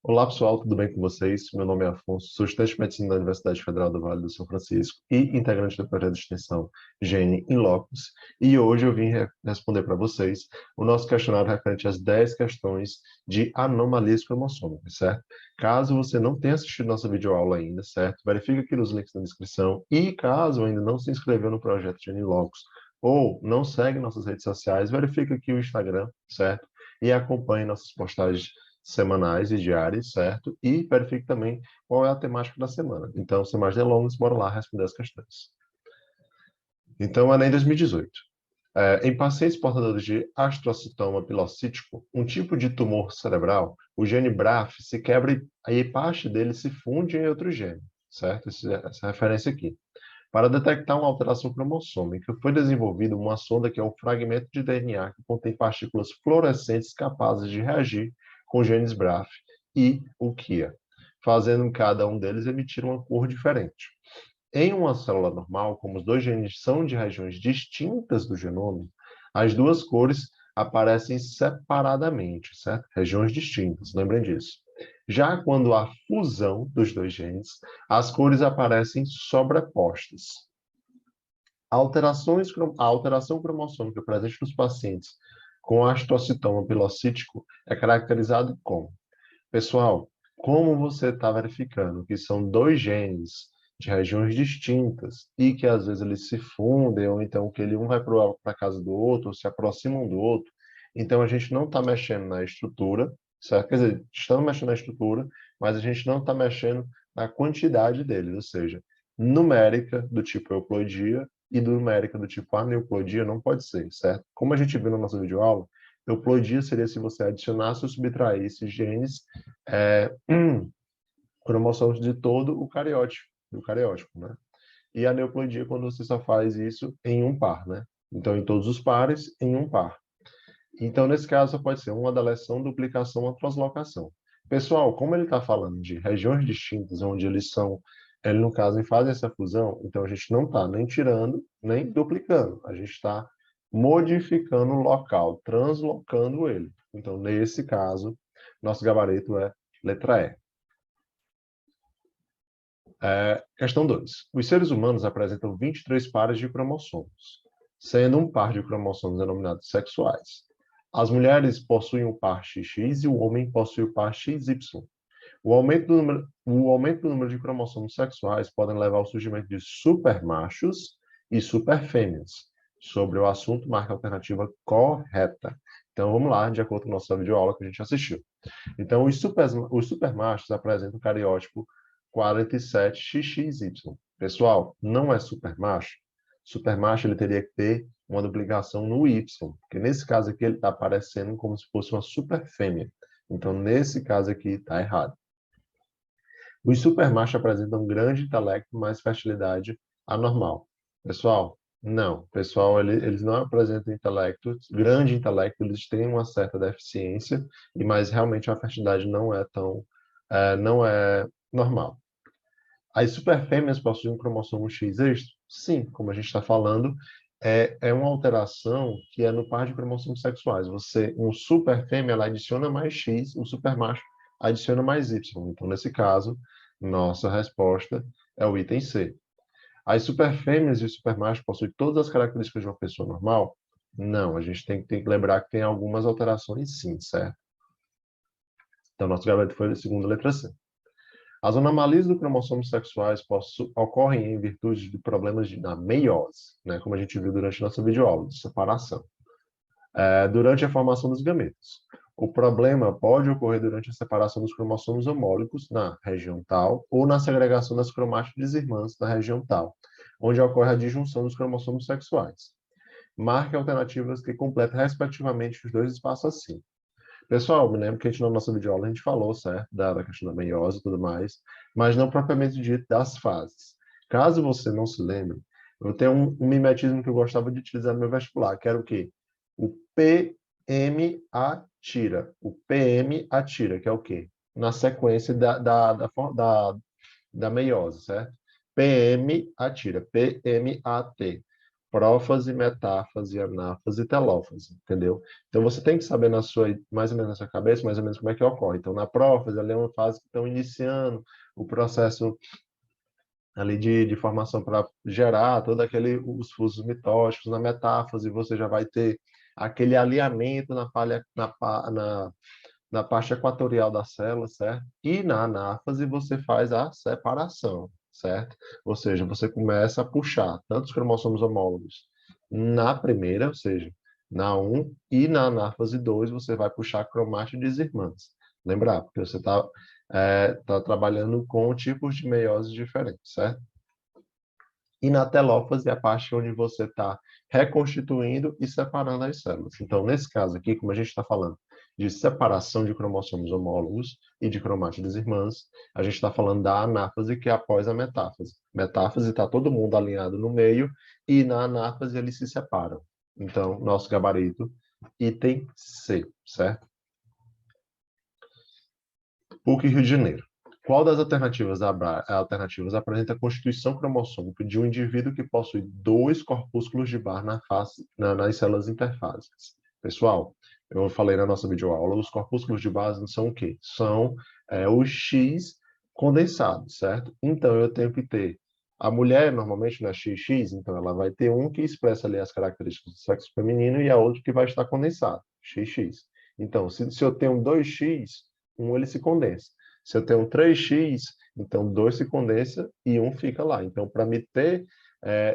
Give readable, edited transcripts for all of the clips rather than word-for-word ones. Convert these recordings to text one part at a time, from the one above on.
Olá pessoal, tudo bem com vocês? Meu nome é Afonso, sou estudante de medicina da Universidade Federal do Vale do São Francisco e integrante do projeto de extensão Gene in Locus. E hoje eu vim responder para vocês o nosso questionário referente às 10 questões de anomalias cromossômicas, certo? Caso você não tenha assistido nossa videoaula ainda, certo? Verifique aqui nos links na descrição e caso ainda não se inscreveu no projeto Gene in Locus ou não segue nossas redes sociais, verifique aqui o Instagram, certo? E acompanhe nossas postagens semanais e diárias, certo? E verifique também qual é a temática da semana. Então, sem mais delongas, bora lá responder as questões. Então, Enem 2018. Em pacientes portadores de astrocitoma pilocítico, um tipo de tumor cerebral, o gene BRAF se quebra e parte dele se funde em outro gene, certo? Essa referência aqui. Para detectar uma alteração cromossômica, foi desenvolvida uma sonda que é um fragmento de DNA que contém partículas fluorescentes capazes de reagir com genes BRAF e o KIA, fazendo cada um deles emitir uma cor diferente. Em uma célula normal, como os dois genes são de regiões distintas do genoma, as duas cores aparecem separadamente, certo? Regiões distintas, lembrem disso. Já quando há fusão dos dois genes, as cores aparecem sobrepostas. A alteração cromossômica presente nos pacientes com astocitoma pilocítico é caracterizado como: pessoal, como você está verificando que são dois genes de regiões distintas e que às vezes eles se fundem, ou então que um vai para a casa do outro, ou se aproximam do outro, então a gente não está mexendo na estrutura, certo? Quer dizer, estamos mexendo na estrutura, mas a gente não está mexendo na quantidade deles, ou seja, numérica do tipo euploidia e numérica do tipo aneuploidia não pode ser, certo? Como a gente viu na nossa videoaula, euploidia seria se você adicionasse ou subtraísse genes é, cromossomos de todo o cariótipo, né? E a aneuploidia quando você só faz isso em um par, né? Então, em todos os pares, em um par. Então, nesse caso, pode ser uma deleção, duplicação ou translocação. Pessoal, como ele está falando de regiões distintas, onde eles são, ele no caso, fazem essa fusão, então a gente não está nem tirando, nem duplicando. A gente está modificando o local, translocando ele. Então, nesse caso, nosso gabarito é letra E. Questão 2. Os seres humanos apresentam 23 pares de cromossomos, sendo um par de cromossomos denominados sexuais. As mulheres possuem o par XX e o homem possui o par XY. O aumento do número de cromossomos sexuais pode levar ao surgimento de supermachos e superfêmeas. Sobre o assunto, marque a alternativa correta. Então, vamos lá, de acordo com a nossa videoaula que a gente assistiu. Então, os supermachos apresentam o cariótipo 47XXY. Pessoal, não é supermacho. Supermacho ele teria que ter uma duplicação no Y, porque nesse caso aqui ele está aparecendo como se fosse uma superfêmea. Então, nesse caso aqui, está errado. Os supermachos apresentam grande intelecto, mas fertilidade anormal. Pessoal, não. Pessoal, eles não apresentam intelecto, grande intelecto, eles têm uma certa deficiência, mas realmente a fertilidade não é normal. As superfêmeas possuem um cromossomo X extra? Sim, como a gente está falando, é uma alteração que é no par de cromossomos sexuais. Um superfêmea, ela adiciona mais X, um supermacho adiciona mais Y. Então, nesse caso, nossa resposta é o item C. As superfêmeas e os supermachos possuem todas as características de uma pessoa normal? Não, a gente tem que lembrar que tem algumas alterações sim, certo? Então, nosso gabarito foi a segunda letra C. As anomalias do cromossomos sexuais ocorrem em virtude de problemas na meiose, né, como a gente viu durante nossa videoaula, de separação, durante a formação dos gametos. O problema pode ocorrer durante a separação dos cromossomos homólogos na região tal ou na segregação das cromátides irmãs na região tal, onde ocorre a disjunção dos cromossomos sexuais. Marque alternativas que completem respectivamente os dois espaços assim. Pessoal, me lembro que na nossa videoaula a gente falou, certo, da questão da meiose e tudo mais, mas não propriamente dito das fases. Caso você não se lembre, eu tenho um mimetismo que eu gostava de utilizar no meu vestibular, que era o quê? O PM atira. O PM atira, que é o quê? Na sequência da meiose, certo? PM atira, PMAT. prófase, metáfase, anáfase, telófase, entendeu? Então você tem que saber mais ou menos na sua cabeça, mais ou menos como é que ocorre. Então na prófase, ali é uma fase que estão iniciando o processo ali de formação para gerar todo aquele os fusos mitóticos. Na metáfase você já vai ter aquele alinhamento na parte equatorial da célula, certo? E na anáfase você faz a separação, certo? Ou seja, você começa a puxar tantos cromossomos homólogos na primeira, ou seja, na um e na anáfase 2 você vai puxar cromátides irmãs. Lembrar, porque você tá trabalhando com tipos de meioses diferentes, certo? E na telófase é a parte onde você está reconstituindo e separando as células. Então, nesse caso aqui, como a gente está falando de separação de cromossomos homólogos e de cromátides irmãs, a gente está falando da anáfase, que é após a metáfase. Metáfase está todo mundo alinhado no meio e na anáfase eles se separam. Então, nosso gabarito, item C, certo? PUC Rio de Janeiro. Qual das alternativas apresenta a constituição cromossômica de um indivíduo que possui dois corpúsculos de Barr nas células interfásicas? Pessoal, eu falei na nossa videoaula, os corpúsculos de Barr são o quê? São os X condensados, certo? Então, eu tenho que ter a mulher, normalmente, não é XX, então ela vai ter um que expressa ali as características do sexo feminino e a outra que vai estar condensado, XX. Então, se eu tenho 2X, um ele se condensa. Se eu tenho um 3x, então 2 se condensa e um fica lá. Então, para me ter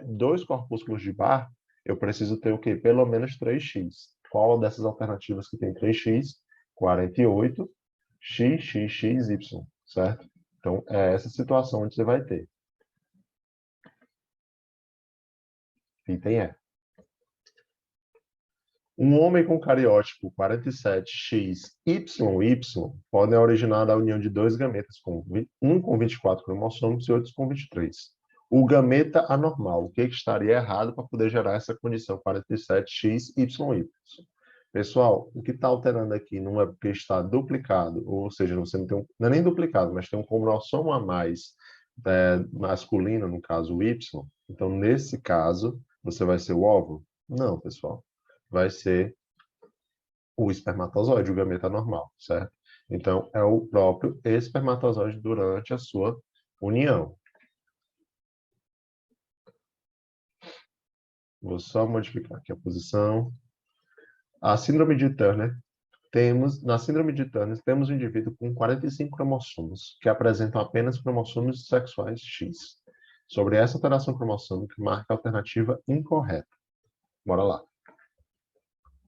dois corpúsculos de Barr, eu preciso ter o quê? Pelo menos 3x. Qual dessas alternativas que tem 3x? 48, x, x, x, y, certo? Então, é essa situação onde você vai ter. Item E. Um homem com cariótipo 47XYY podem originar da união de dois gametas, um com 24 cromossomos e outro com 23. O gameta anormal, o que estaria errado para poder gerar essa condição 47XYY? Pessoal, o que está alterando aqui não é porque está duplicado, ou seja, você não tem não é nem duplicado, mas tem um cromossomo a mais masculino, no caso o Y. Então, nesse caso, você vai ser o óvulo? Não, pessoal, vai ser o espermatozoide, o gameta normal, certo? Então, é o próprio espermatozoide durante a sua união. Vou só modificar aqui a posição. A síndrome de Turner, na síndrome de Turner, temos um indivíduo com 45 cromossomos, que apresentam apenas cromossomos sexuais X. Sobre essa alteração cromossômica, marca a alternativa incorreta. Bora lá.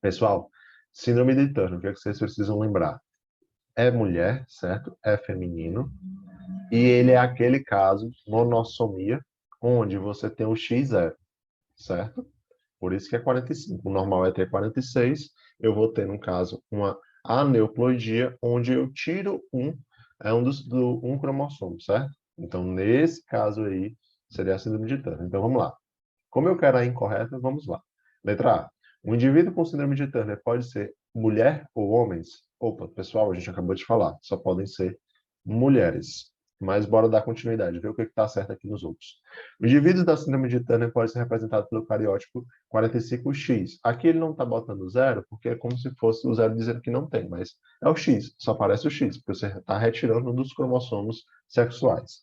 Pessoal, síndrome de Turner, o que vocês precisam lembrar? É mulher, certo? É feminino. E ele é aquele caso, monossomia, onde você tem o X0, certo? Por isso que é 45. O normal é ter 46. Eu vou ter, no caso, uma aneuploidia, onde eu tiro um cromossomo, certo? Então, nesse caso aí, seria a síndrome de Turner. Então, vamos lá. Como eu quero a incorreta, vamos lá. Letra A. Um indivíduo com síndrome de Turner pode ser mulher ou homens? Opa, pessoal, a gente acabou de falar. Só podem ser mulheres. Mas bora dar continuidade, ver o que está certo aqui nos outros. O indivíduo da síndrome de Turner pode ser representado pelo cariótipo 45X. Aqui ele não está botando zero, porque é como se fosse o zero dizendo que não tem, mas é o X, só aparece o X, porque você está retirando um dos cromossomos sexuais.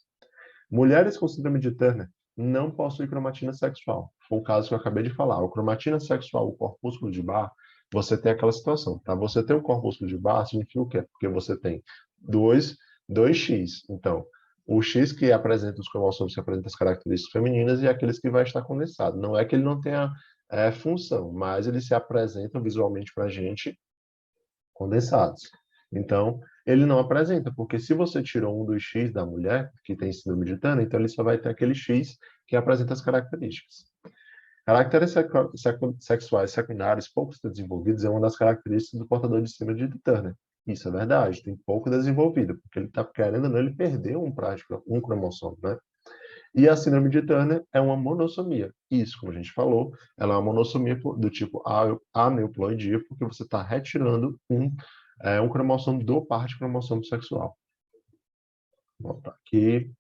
Mulheres com síndrome de Turner não possuem cromatina sexual. Foi o caso que eu acabei de falar. O cromatina sexual, o corpúsculo de Barr, você tem aquela situação, tá? Você tem um corpúsculo de Barr, significa o quê? Porque você tem 2x. Então, o X que apresenta os cromossomos que apresentam as características femininas e aqueles que vai estar condensado. Não é que ele não tenha função, mas eles se apresentam visualmente para a gente condensados. Então, ele não apresenta, porque se você tirou um dos X da mulher, que tem síndrome de Turner, então ele só vai ter aquele X que apresenta as características. Caracteres sexuais secundários pouco desenvolvidos é uma das características do portador de síndrome de Turner. Isso é verdade, tem pouco desenvolvido, porque ele está querendo ou não, ele perdeu um cromossomo, né? E a síndrome de Turner é uma monossomia. Isso, como a gente falou, ela é uma monossomia do tipo aneuploidia, porque você está retirando um cromossomo do par de cromossomo sexual. Vou voltar aqui.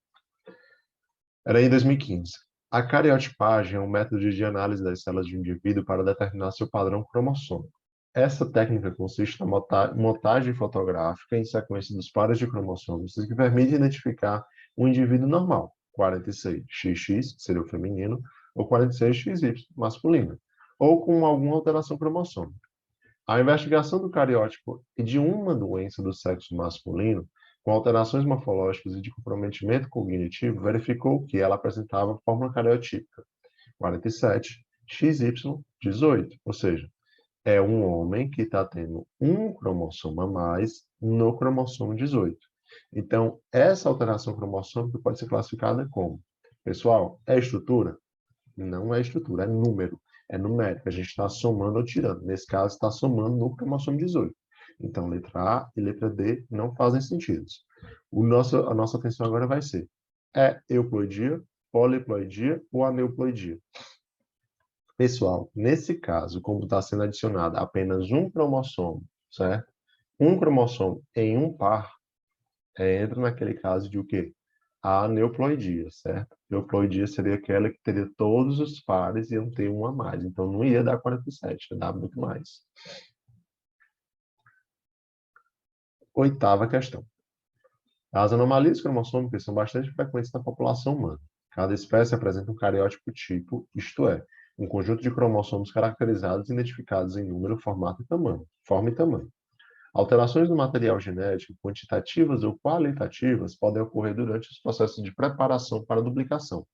Era em 2015. A cariotipagem é um método de análise das células de um indivíduo para determinar seu padrão cromossômico. Essa técnica consiste na montagem fotográfica em sequência dos pares de cromossomos que permite identificar um indivíduo normal, 46XX, que seria o feminino, ou 46XY, masculino, ou com alguma alteração cromossômica. A investigação do cariótipo e de uma doença do sexo masculino, com alterações morfológicas e de comprometimento cognitivo, verificou que ela apresentava fórmula cariotípica 47, XY18, ou seja, é um homem que está tendo um cromossomo a mais no cromossomo 18. Então, essa alteração cromossômica pode ser classificada como, pessoal, é estrutura? Não é estrutura, é número, é numérico. A gente está somando ou tirando. Nesse caso, está somando no cromossomo 18. Então, letra A e letra D não fazem sentido. A nossa atenção agora vai ser: é euploidia, poliploidia ou aneuploidia? Pessoal, nesse caso, como está sendo adicionado apenas um cromossomo, certo? Um cromossomo em um par, entra naquele caso de o quê? A aneuploidia, certo? Euploidia seria aquela que teria todos os pares e iam ter um a mais. Então, não ia dar 47, ia dar muito mais. Oitava questão. As anomalias cromossômicas são bastante frequentes na população humana. Cada espécie apresenta um cariótipo tipo, isto é, um conjunto de cromossomos caracterizados e identificados em número, formato e tamanho, forma e tamanho. Alterações no material genético, quantitativas ou qualitativas, podem ocorrer durante os processos de preparação para a duplicação.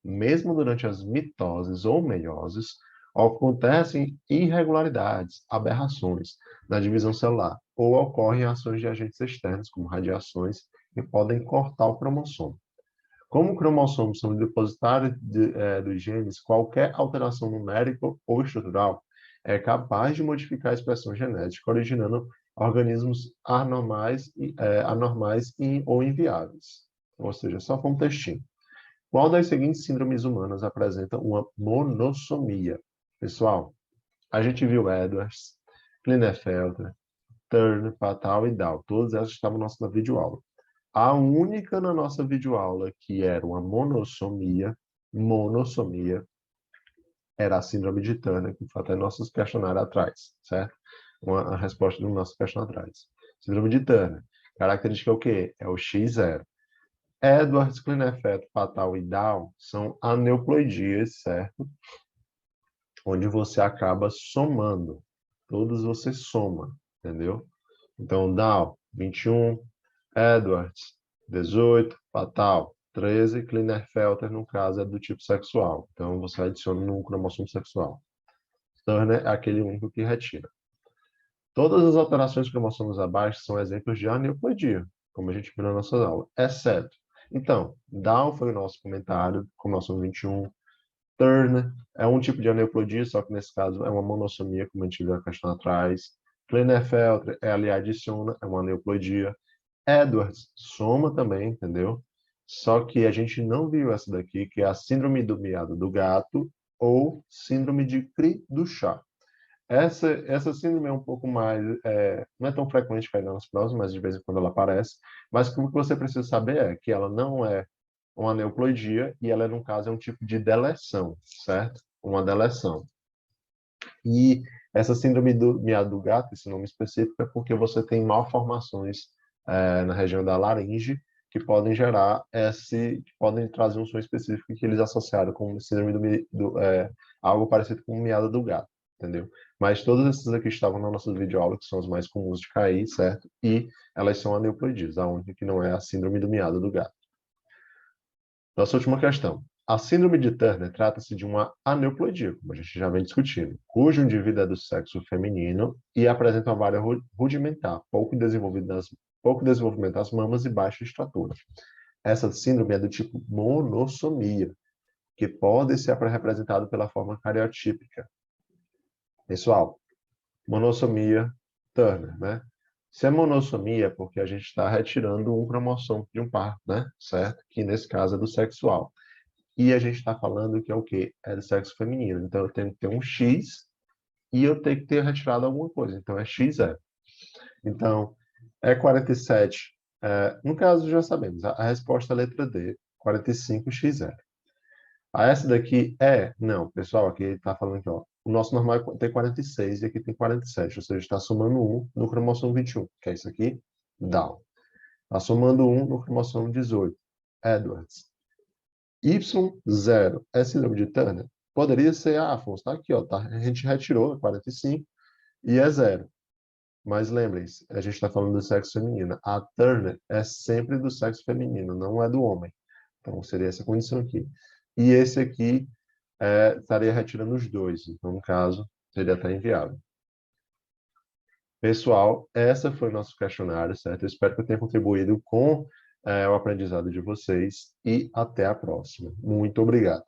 Mesmo durante as mitoses ou meioses, acontecem irregularidades, aberrações na divisão celular, ou ocorrem ações de agentes externos, como radiações, que podem cortar o cromossomo. Como cromossomos são depositários dos genes, qualquer alteração numérica ou estrutural é capaz de modificar a expressão genética, originando organismos anormais ou inviáveis. Ou seja, só com um textinho. Qual das seguintes síndromes humanas apresenta uma monossomia? Pessoal, a gente viu Edwards, Klinefelter, Turner, Fatal e Dow. Todas essas estavam na nossa videoaula. A única na nossa videoaula que era uma monossomia, era a síndrome de Turner, que foi até nossos questionários atrás, certo? A resposta do nosso questionário atrás. Síndrome de Turner. Característica é o quê? É o X0. Edwards, Klinefelter, Fatal e Dow são aneuploidias, certo? Onde você acaba somando. Todos você soma, entendeu? Então, Dow, 21, Edwards, 18, Fatal, 13, Klinefelter, no caso, é do tipo sexual. Então, você adiciona no cromossomo sexual. Turner é aquele único que retira. Todas as alterações cromossomos abaixo são exemplos de aneuploidia, como a gente viu na nossa aula, exceto. Então, Down foi o nosso comentário, cromossomo 21. Turner é um tipo de aneuploidia, só que nesse caso é uma monossomia, como a gente viu na questão atrás. Klinefelter, ela adiciona, é uma aneuploidia. Edwards soma também, entendeu? Só que a gente não viu essa daqui, que é a síndrome do miado do gato ou síndrome de Cri du chat. Essa síndrome é um pouco mais, não é tão frequente cair nas provas, mas de vez em quando ela aparece. Mas o que você precisa saber é que ela não é uma aneuploidia e ela, no caso, é um tipo de deleção, certo? Uma deleção. E essa síndrome do miado do gato, esse nome específico, é porque você tem malformações na região da laringe que podem podem trazer um som específico que eles associaram com síndrome algo parecido com o miado do gato, entendeu? Mas todas essas aqui estavam na nossa videoaula, que são as mais comuns de cair, certo? E elas são aneuploidias, a única que não é a síndrome do miado do gato. Nossa última questão. A síndrome de Turner trata-se de uma aneuploidia, como a gente já vem discutindo, cujo indivíduo é do sexo feminino e apresenta uma varia rudimentar, pouco desenvolvimento das mamas e baixa estatura. Essa síndrome é do tipo monossomia, que pode ser representada pela forma cariotípica. Pessoal, monossomia, Turner, né? Se é monossomia, é porque a gente está retirando um cromossomo de um par, né? Certo? Que nesse caso é do sexual. E a gente está falando que é o quê? É do sexo feminino. Então eu tenho que ter um X e eu tenho que ter retirado alguma coisa. Então é X0. Então, é 47. No caso, já sabemos. A resposta é a letra D, 45X0. Ah, essa daqui é? Não, pessoal, aqui está falando aqui, ó. O nosso normal é ter 46 e aqui tem 47, ou seja, está somando 1 no cromossomo 21, que é isso aqui, Down. Está somando 1 no cromossomo 18, Edwards. Y0 é síndrome de Turner? Poderia ser, Afonso, está aqui, ó, tá? A gente retirou 45 e é 0. Mas lembrem-se, a gente está falando do sexo feminino. A Turner é sempre do sexo feminino, não é do homem. Então, seria essa condição aqui. E esse aqui estaria retirando os dois. Então, no caso, seria até inviável. Pessoal, essa foi o nosso questionário, certo? Eu espero que eu tenha contribuído com o aprendizado de vocês e até a próxima. Muito obrigado.